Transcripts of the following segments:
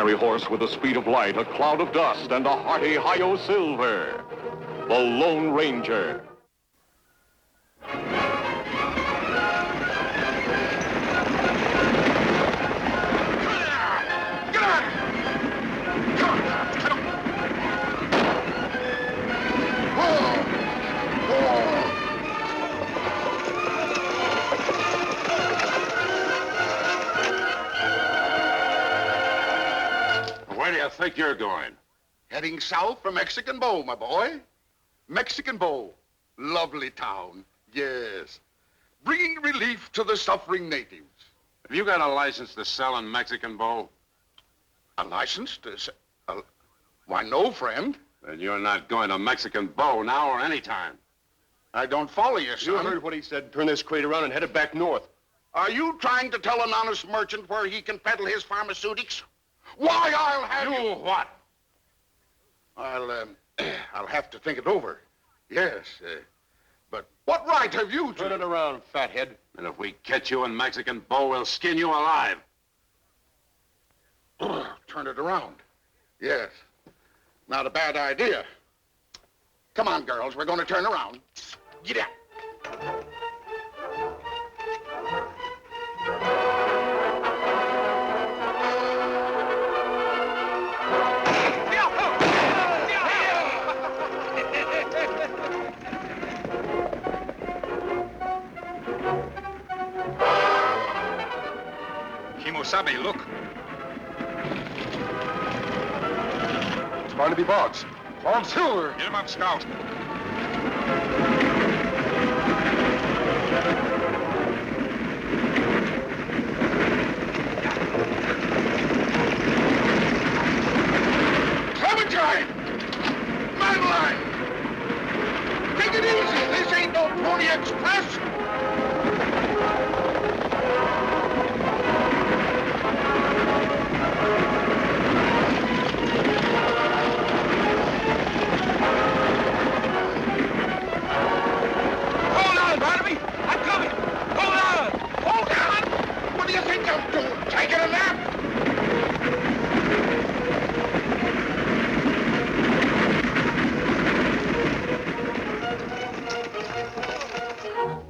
fiery horse with the speed of light, a cloud of dust, and a hearty hi-yo silver. The Lone Ranger. Where do you think you're going? Heading south for Mexican Bow, my boy. Mexican Bow. Lovely town. Yes. Bringing relief to the suffering natives. Have you got a license to sell in Mexican Bow? A license to sell? Why, no, friend. Then you're not going to Mexican Bow now or any time. I don't follow you, son. You heard what he said. Turn this crate around and head it back north. Are you trying to tell an honest merchant where he can peddle his pharmaceutics? Why, I'll have you... what? I'll have to think it over. Yes, but what right have you to... Turn it around, fathead. And if we catch you in Mexican Bow, we'll skin you alive. Turn it around. Yes. Not a bad idea. Come on, girls. We're going to turn around. Get out. Sabe, look. It's Barnaby Boggs. Boggs Silver. Get him up, Scout. Clementine! Madeline! Take it easy. This ain't no Pony Express. Taking a nap?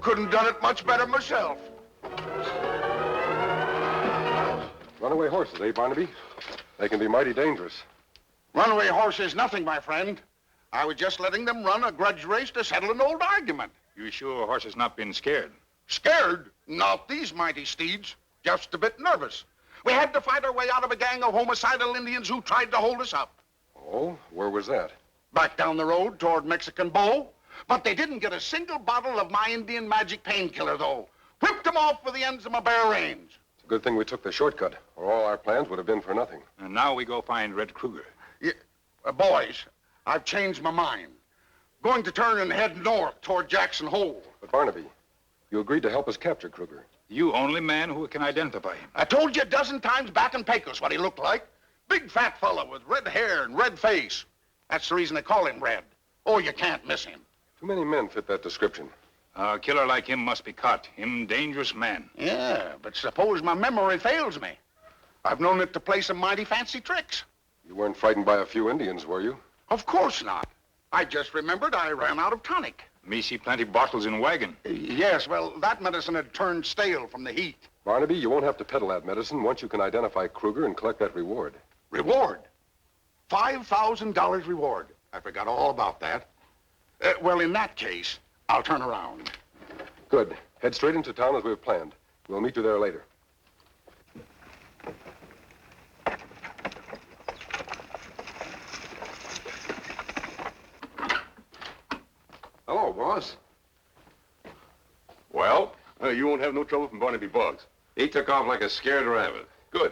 Couldn't done it much better myself. Runaway horses, eh, Barnaby? They can be mighty dangerous. Runaway horses, nothing, my friend. I was just letting them run a grudge race to settle an old argument. You sure horse has not been scared? Scared? Not these mighty steeds. Just a bit nervous. We had to fight our way out of a gang of homicidal Indians who tried to hold us up. Oh? Where was that? Back down the road toward Mexican Bow. But they didn't get a single bottle of my Indian magic painkiller, though. Whipped them off with the ends of my bare reins. It's a good thing we took the shortcut, or all our plans would have been for nothing. And now we go find Red Kruger. Yeah, boys, I've changed my mind. Going to turn and head north toward Jackson Hole. But Barnaby, you agreed to help us capture Kruger. You only man who can identify him. I told you a dozen times back in Pecos what he looked like. Big fat fella with red hair and red face. That's the reason they call him Red. Oh, you can't miss him. Too many men fit that description. A killer like him must be caught. Him dangerous man. Yeah, but suppose my memory fails me. I've known it to play some mighty fancy tricks. You weren't frightened by a few Indians, were you? Of course not. I just remembered I ran out of tonic. Me see plenty bottles in wagon. Yes, well, that medicine had turned stale from the heat. Barnaby, you won't have to peddle that medicine once you can identify Kruger and collect that reward. Reward? $5,000 reward. I forgot all about that. Well, in that case, I'll turn around. Good. Head straight into town as we've planned. We'll meet you there later. Hello, boss. Well, you won't have no trouble from Barnaby Boggs. He took off like a scared rabbit. Good.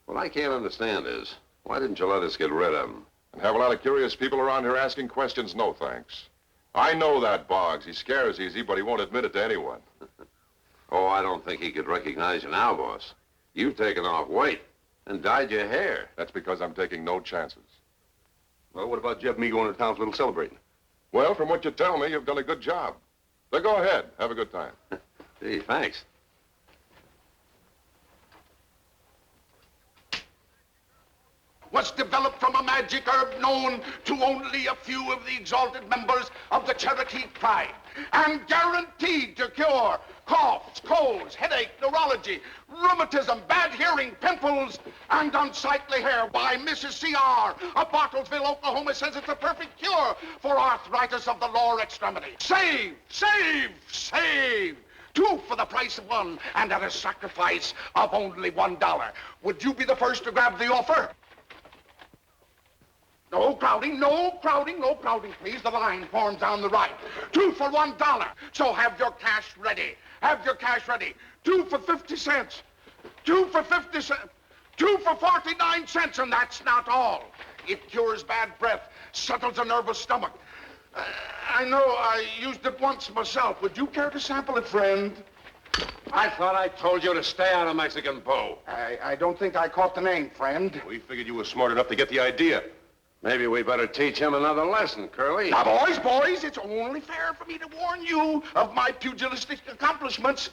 What I can't understand is, why didn't you let us get rid of him? And have a lot of curious people around here asking questions? No, thanks. I know that Boggs. He scares easy, but he won't admit it to anyone. Oh, I don't think he could recognize you now, boss. You've taken off weight and dyed your hair. That's because I'm taking no chances. Well, what about Jeb and me going to town for a little celebrating? Well, from what you tell me, you've done a good job. So go ahead. Have a good time. Gee, thanks. was developed from a magic herb known to only a few of the exalted members of the Cherokee tribe, and guaranteed to cure coughs, colds, headache, neurology, rheumatism, bad hearing, pimples, and unsightly hair. Why, Mrs. C.R. of Bartlesville, Oklahoma, says it's a perfect cure for arthritis of the lower extremity. Save, save, save! 2 for the price of 1, and at a sacrifice of only $1. Would you be the first to grab the offer? No crowding, no crowding, no crowding, please. The line forms on the right. 2 for $1. So have your cash ready. Have your cash ready. 2 for 50 cents. 2 for 50 cents. 2 for 49 cents, and that's not all. It cures bad breath, settles a nervous stomach. I know I used it once myself. Would you care to sample it, friend? I thought I told you to stay out of Mexican Bow. I don't think I caught the name, friend. We figured you were smart enough to get the idea. Maybe we better teach him another lesson, Curly. Now, boys, it's only fair for me to warn you of my pugilistic accomplishments.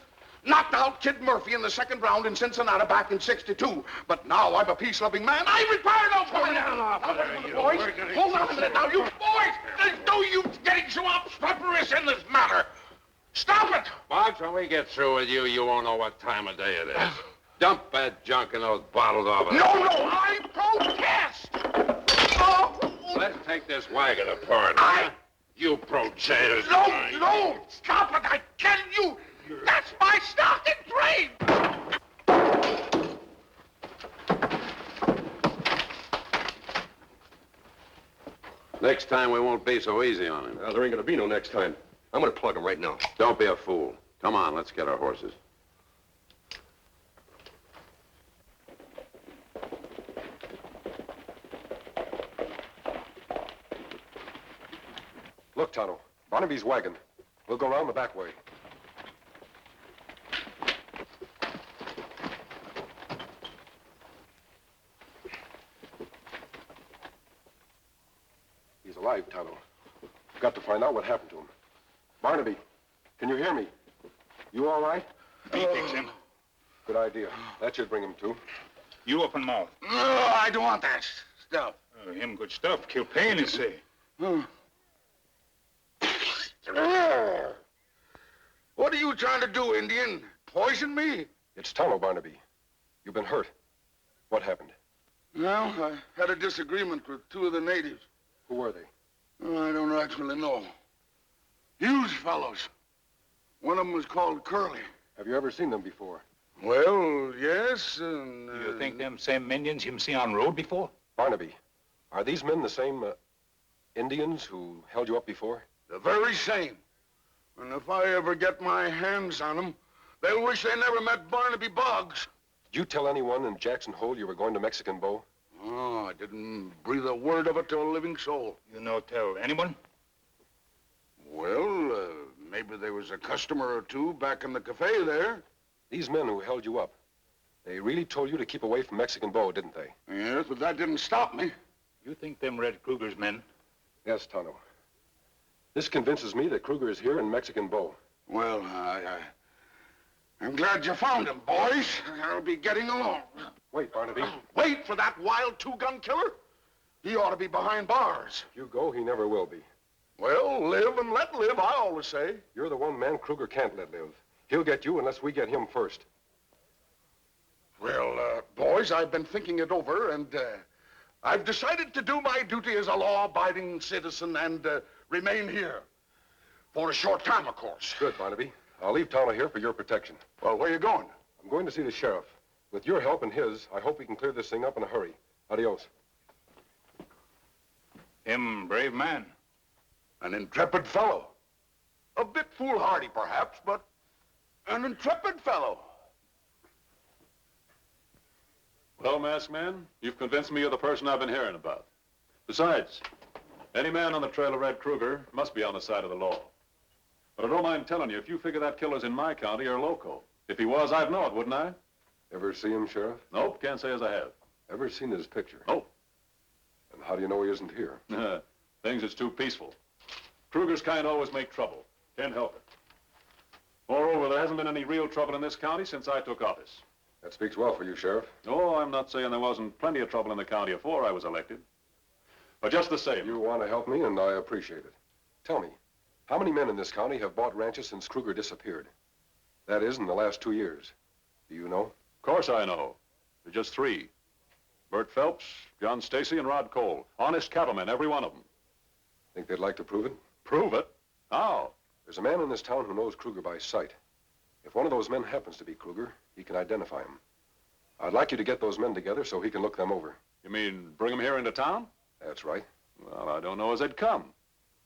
Knocked out Kid Murphy in the 2nd round in Cincinnati back in '62. But now I'm a peace-loving man. I require no punishment. Boys, hold on a minute now. You boys, there's no use getting so obstreperous in this matter. Stop it! Boggs, when we get through with you, you won't know what time of day it is. Dump that junk in those bottles over there. No, I protest! Oh. Let's take this wagon apart. You protest. No, stop it, I tell you! That's my stock in trade! Next time, we won't be so easy on him. There ain't gonna be no next time. I'm gonna plug him right now. Don't be a fool. Come on, let's get our horses. Look, Tonto, Barnaby's wagon. We'll go around the back way. He's alive, Tonto. We've got to find out what happened to him. Barnaby, can you hear me? You all right? Me fix him. Good idea. That should bring him to. You open mouth. No, I don't want that stuff. Him good stuff. Kill pain, you say. What are you trying to do, Indian? Poison me? It's Tonto, Barnaby. You've been hurt. What happened? Well, I had a disagreement with 2 of the natives. Who were they? I don't actually know. Huge fellows. One of them was called Curly. Have you ever seen them before? Well, yes, and... Do you think them same Indians him see on road before? Barnaby, are these men the same Indians who held you up before? The very same. And if I ever get my hands on them, they'll wish they never met Barnaby Boggs. Did you tell anyone in Jackson Hole you were going to Mexican Bow? Oh, I didn't breathe a word of it to a living soul. You no tell anyone? Well, maybe there was a customer or 2 back in the cafe there. These men who held you up, they really told you to keep away from Mexican Bow, didn't they? Yes, but that didn't stop me. You think them Red Kruger's men? Yes, Tonto. This convinces me that Kruger is here in Mexican Bow. Well, I'm glad you found him, boys. I'll be getting along. Wait, Barnaby. Wait for that wild 2-gun killer? He ought to be behind bars. If you go, he never will be. Well, live and let live, I always say. You're the one man Kruger can't let live. He'll get you unless we get him first. Well, boys, I've been thinking it over, and I've decided to do my duty as a law-abiding citizen and remain here. For a short time, of course. Good, Barnaby. I'll leave Tonto here for your protection. Well, where you going? I'm going to see the sheriff. With your help and his, I hope we can clear this thing up in a hurry. Adios. Him brave man. An intrepid fellow. A bit foolhardy, perhaps, but an intrepid fellow. Well, masked man, you've convinced me you're the person I've been hearing about. Besides, any man on the trail of Red Kruger must be on the side of the law. But I don't mind telling you, if you figure that killer's in my county, you're loco. If he was, I'd know it, wouldn't I? Ever see him, Sheriff? Nope, can't say as I have. Ever seen his picture? Nope. And how do you know he isn't here? Things is too peaceful. Kruger's kind always make trouble. Can't help it. Moreover, there hasn't been any real trouble in this county since I took office. That speaks well for you, Sheriff. Oh, I'm not saying there wasn't plenty of trouble in the county before I was elected. But just the same. You want to help me, and I appreciate it. Tell me, how many men in this county have bought ranches since Kruger disappeared? That is, in the last 2 years. Do you know? Of course I know. There's just 3. Bert Phelps, John Stacy, and Rod Cole. Honest cattlemen, every one of them. Think they'd like to prove it? Prove it? How? There's a man in this town who knows Kruger by sight. If one of those men happens to be Kruger, he can identify him. I'd like you to get those men together so he can look them over. You mean bring them here into town? That's right. Well, I don't know as they'd come.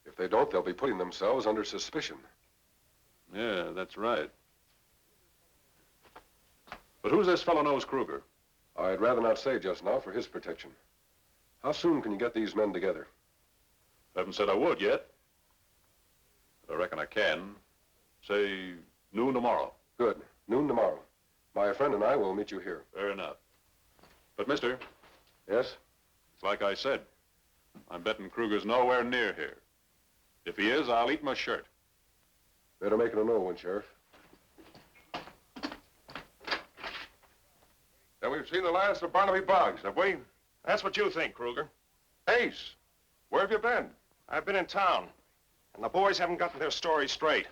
If they don't, they'll be putting themselves under suspicion. Yeah, that's right. But who's this fellow knows Kruger? I'd rather not say just now for his protection. How soon can you get these men together? Haven't said I would yet. But I reckon I can. Say noon tomorrow. Good. Noon tomorrow. My friend and I will meet you here. Fair enough. But, mister, Yes? it's like I said. I'm betting Kruger's nowhere near here. If he is, I'll eat my shirt. Better make it a no one, Sheriff. Then we've seen the last of Barnaby Boggs, have we? That's what you think, Kruger. Ace, where have you been? I've been in town, and the boys haven't gotten their story straight.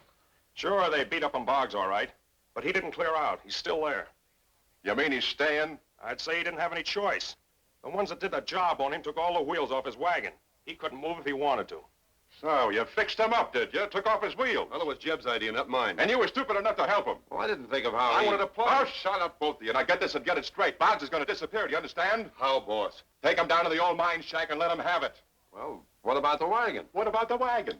Sure, they beat up on Boggs, all right, but he didn't clear out. He's still there. You mean he's staying? I'd say he didn't have any choice. The ones that did the job on him took all the wheels off his wagon. He couldn't move if he wanted to. So, you fixed him up, did you? Took off his wheel. Well, it was Jeb's idea, not mine. And you were stupid enough to help him. Well, I didn't think of how I he... wanted to play. Oh, shut up, both of you. Now get this and get it straight. Boggs is going to disappear, do you understand? How, boss? Take him down to the old mine shack and let him have it. Well, what about the wagon? What about the wagon?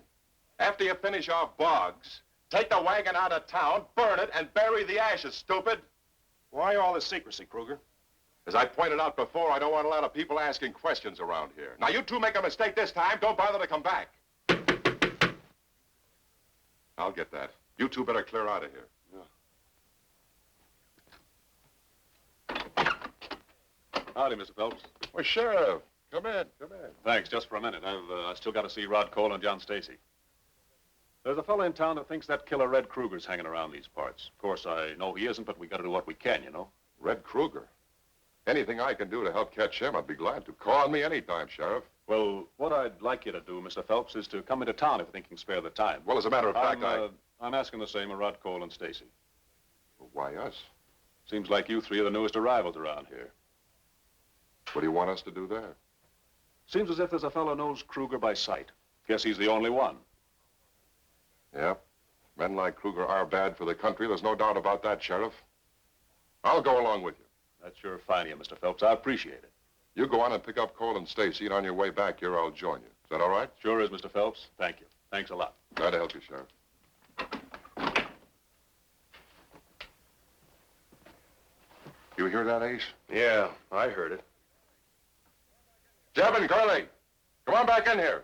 After you finish off Boggs, take the wagon out of town, burn it, and bury the ashes, stupid. Why all this secrecy, Kruger? As I pointed out before, I don't want a lot of people asking questions around here. Now, you two make a mistake this time, don't bother to come back. I'll get that. You two better clear out of here. Howdy, Mr. Phelps. Well, Sheriff, come in. Thanks, just for a minute. I still got to see Rod Cole and John Stacy. There's a fellow in town that thinks that killer Red Kruger's hanging around these parts. Of course, I know he isn't, but we got to do what we can, you know. Red Kruger. Anything I can do to help catch him, I'd be glad to. Call on me anytime, Sheriff. Well, what I'd like you to do, Mr. Phelps, is to come into town if you think you can spare the time. Well, as a matter of fact, I'm asking the same of Rod Cole and Stacy. Well, why us? Seems like you 3 are the newest arrivals around here. What do you want us to do there? Seems as if there's a fellow knows Kruger by sight. Guess he's the only one. Yeah. Men like Kruger are bad for the country. There's no doubt about that, Sheriff. I'll go along with you. That's sure fine of you, Mr. Phelps. I appreciate it. You go on and pick up Cole and Stacy, and on your way back here, I'll join you. Is that all right? Sure is, Mr. Phelps. Thank you. Thanks a lot. Glad to help you, Sheriff. You hear that, Ace? Yeah, I heard it. Jeb and Curly, come on back in here.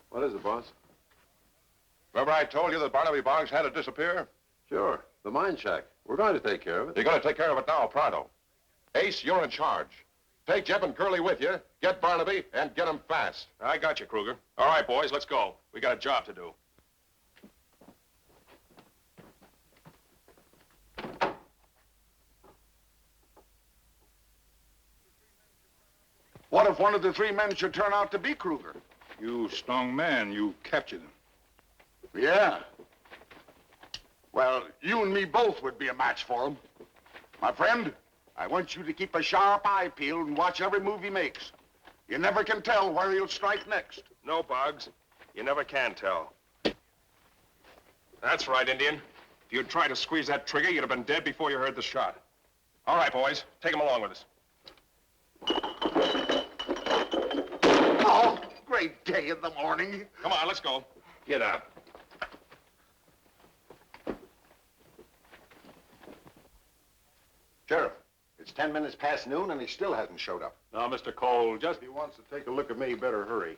What is it, boss? Remember I told you that Barnaby Boggs had to disappear? Sure, the mine shack. We're going to take care of it. You're going to take care of it now, pronto. Ace, you're in charge. Take Jeb and Curly with you, get Barnaby, and get him fast. I got you, Kruger. All right, boys, let's go. We got a job to do. What if one of the 3 men should turn out to be Kruger? You strong man, you captured him. Yeah. Well, you and me both would be a match for him. My friend, I want you to keep a sharp eye peeled and watch every move he makes. You never can tell where he'll strike next. No, Boggs. You never can tell. That's right, Indian. If you'd tried to squeeze that trigger, you'd have been dead before you heard the shot. All right, boys. Take him along with us. Oh, great day in the morning. Come on, let's go. Get out. Sheriff, it's 10 minutes past noon and he still hasn't showed up. Now, Mr. Cole, just... If he wants to take a look at me, he better hurry.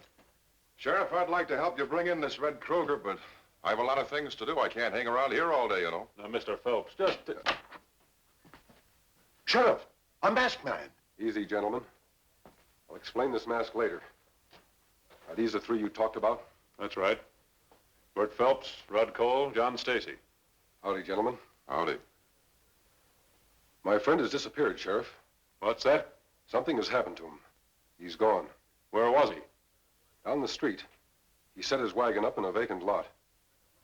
Sheriff, I'd like to help you bring in this Red Kruger, but I have a lot of things to do. I can't hang around here all day, you know. Now, Mr. Phelps, just... Sheriff, a masked man. Easy, gentlemen. I'll explain this mask later. Are these the 3 you talked about? That's right. Bert Phelps, Rod Cole, John Stacy. Howdy, gentlemen. Howdy. My friend has disappeared, Sheriff. What's that? Something has happened to him. He's gone. Where was he? Down the street. He set his wagon up in a vacant lot.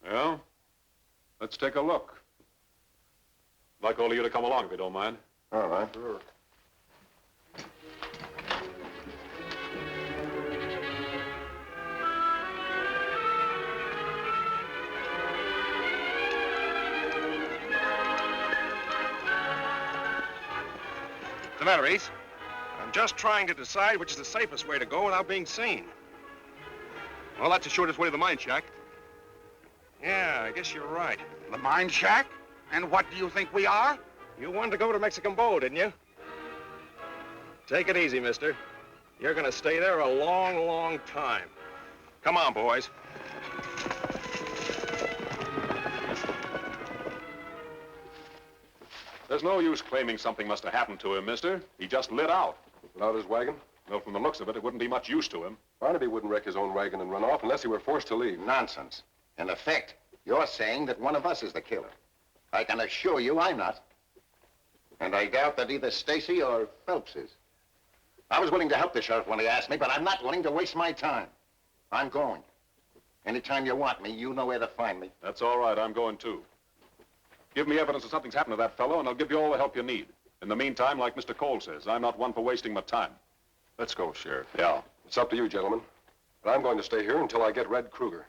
Yeah? Let's take a look. I'd like all of you to come along if you don't mind. All right. Sure. What's the matter, Ace? I'm just trying to decide which is the safest way to go without being seen. Well, that's the shortest way to the mine shack. Yeah, I guess you're right. The mine shack? And what do you think we are? You wanted to go to Mexican Bow, didn't you? Take it easy, mister. You're gonna stay there a long, long time. Come on, boys. There's no use claiming something must have happened to him, mister. He just lit out. Without his wagon? Well, from the looks of it, it wouldn't be much use to him. Barnaby wouldn't wreck his own wagon and run off unless he were forced to leave. Nonsense. In effect, you're saying that one of us is the killer. I can assure you I'm not. And I doubt that either Stacy or Phelps is. I was willing to help the sheriff when he asked me, but I'm not willing to waste my time. I'm going. Anytime you want me, you know where to find me. That's all right. I'm going, too. Give me evidence that something's happened to that fellow, and I'll give you all the help you need. In the meantime, like Mr. Cole says, I'm not one for wasting my time. Let's go, Sheriff. Yeah. It's up to you, gentlemen. But I'm going to stay here until I get Red Kruger.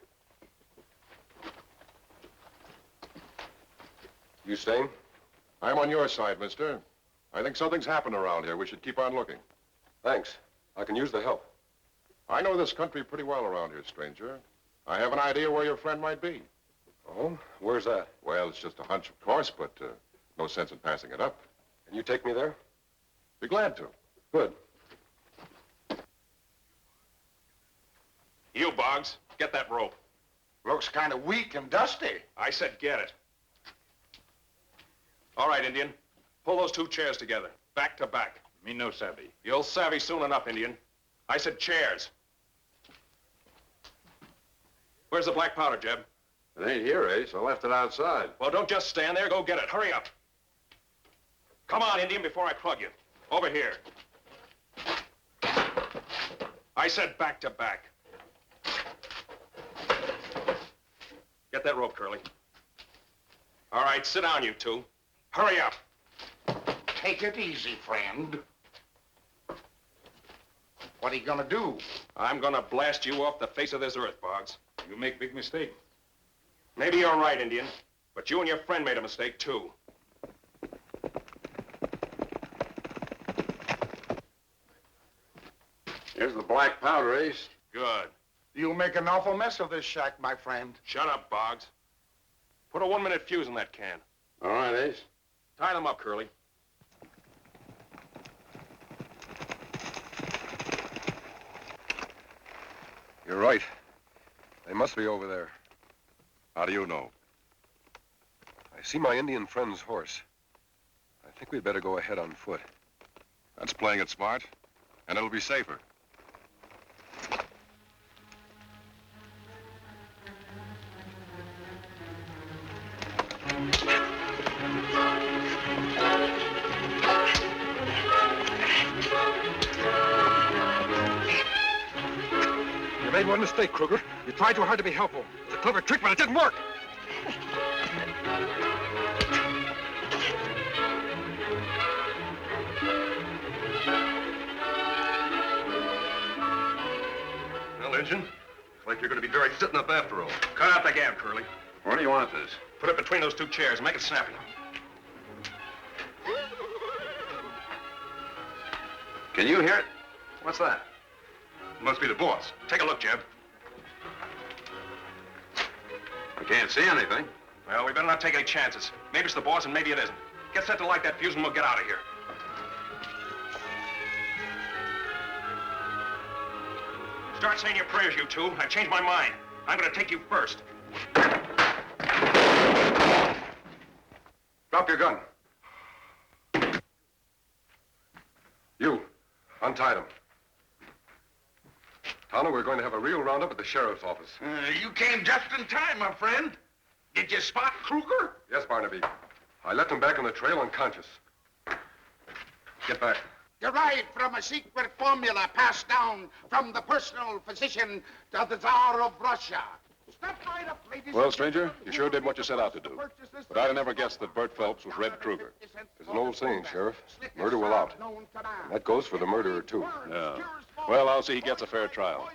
You staying? I'm on your side, mister. I think something's happened around here. We should keep on looking. Thanks. I can use the help. I know this country pretty well around here, stranger. I have an idea where your friend might be. Oh? Where's that? Well, it's just a hunch, of course, but no sense in passing it up. Can you take me there? Be glad to. Good. You, Boggs, get that rope. Looks kind of weak and dusty. I said get it. All right, Indian. Pull those two chairs together, back to back. Me no savvy. You'll savvy soon enough, Indian. I said chairs. Where's the black powder, Jeb? It ain't here, Ace. I left it outside. Well, don't just stand there. Go get it. Hurry up. Come on, Indian, before I plug you. Over here. I said back to back. Get that rope, Curly. All right, sit down, you two. Hurry up. Take it easy, friend. What are you gonna do? I'm gonna blast you off the face of this earth, Boggs. You make big mistake. Maybe you're right, Indian, but you and your friend made a mistake, too. Here's the black powder, Ace. Good. You'll make an awful mess of this shack, my friend. Shut up, Boggs. Put a 1-minute fuse in that can. All right, Ace. Tie them up, Curly. You're right. They must be over there. How do you know? I see my Indian friend's horse. I think we'd better go ahead on foot. That's playing it smart, and it'll be safer. You made one mistake, Kruger. You tried too hard to be helpful. It's a clever trick, but it didn't work. Well, Injun, looks like you're going to be dirty sitting up after all. Cut out the gab, Curly. Where do you want this? Put it between those two chairs. Make it snappy. Can you hear it? What's that? Must be the boss. Take a look, Jeb. I can't see anything. Well, we better not take any chances. Maybe it's the boss and maybe it isn't. Get set to light that fuse and we'll get out of here. Start saying your prayers, you two. I've changed my mind. I'm going to take you first. Drop your gun. You, untie them. Tana, we're going to have a real roundup at the sheriff's office. You came just in time, my friend. Did you spot Kruger? Yes, Barnaby. I left him back on the trail unconscious. Get back. Derived from a secret formula passed down from the personal physician to the Tsar of Russia. Step right up, ladies. Well, stranger, you sure did what you set out to do. But I'd have never guessed that Bert Phelps was Red Kruger. There's an old saying, Sheriff. Murder will out. And that goes for the murderer, too. Yeah. Well, I'll see he gets a fair trial.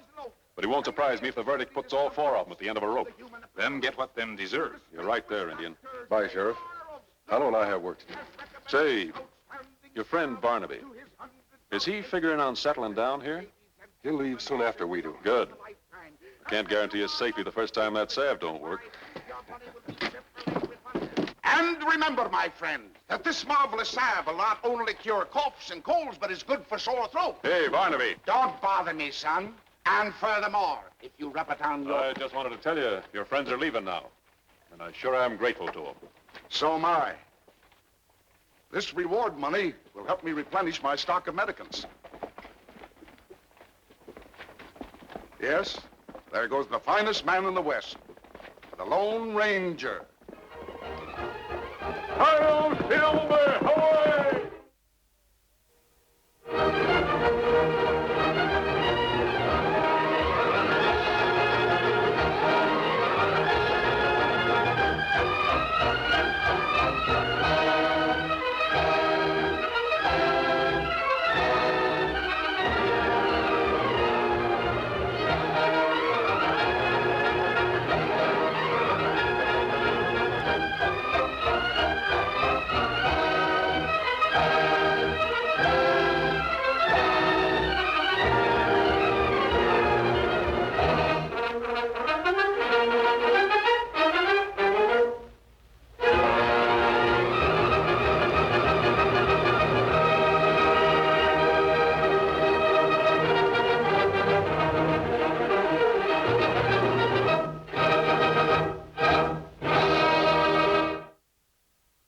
But it won't surprise me if the verdict puts all four of them at the end of a rope. Them get what them deserve. You're right there, Indian. Bye, Sheriff. Hanno and I have work to do. Say, your friend Barnaby, is he figuring on settling down here? He'll leave soon after we do. Good. Can't guarantee his safety the first time that salve don't work. And remember, my friend, that this marvelous salve will not only cure coughs and colds, but is good for sore throat. Hey, Barnaby. Don't bother me, son. And furthermore, if you rub it on your... I just wanted to tell you, your friends are leaving now. And I sure am grateful to them. So am I. This reward money will help me replenish my stock of medicaments. Yes, there goes the finest man in the West, the Lone Ranger. Hi-yo, Silver! Away!